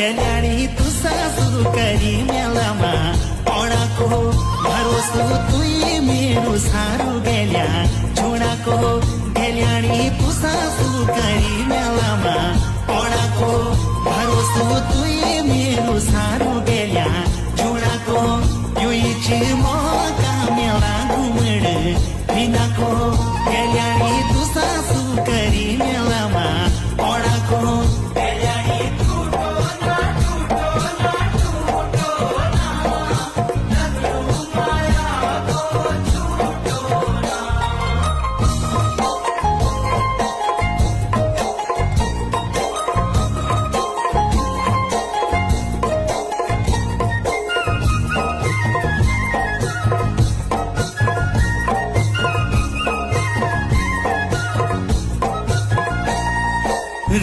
गेल्याणी तू सासू करी मेलामा पौडाको भरोसो तुई मेरो सारू गेल्या छोडाको गेल्याणी तू सासू करी